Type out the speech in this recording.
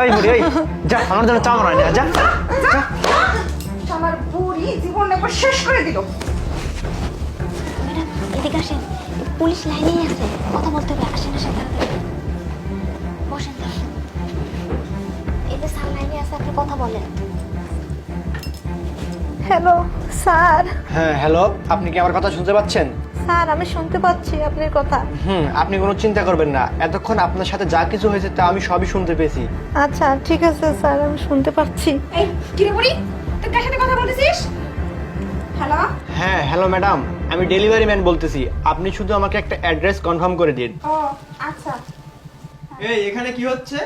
এই বুড়ি এই যা আমার জন্য চা বানাই না যা যা। আমার বুড়ি জীবন একবার শেষ করে দিল। ম্যাডাম এদিকে আসেন, পুলিশ লাইনেই আছে, কথা বলতে হবে। আসেন আসেন তাড়াতাড়ি বসেন। তাহলে এই যে স্যার লাইনে আছে, আপনি কথা বলেন। Hello sir. হ্যাঁ হ্যালো, আপনি কি আমার কথা শুনতে পাচ্ছেন? স্যার আমি শুনতে পাচ্ছি আপনার কথা। আপনি কোনো চিন্তা করবেন না, এতক্ষণ আপনার সাথে যা কিছু হয়েছে তা আমি সবই শুনতে পেয়েছি। আচ্ছা ঠিক আছে স্যার, আমি শুনতে পাচ্ছি। এই কি রে বুড়ি, তুই কার সাথে কথা বলতেছিস? হ্যালো। হ্যাঁ হ্যালো ম্যাডাম, আমি ডেলিভারি ম্যান বলতেছি। আপনি শুধু আমাকে একটা অ্যাড্রেস কনফার্ম করে দিন। ও আচ্ছা। এই এখানে কি হচ্ছে?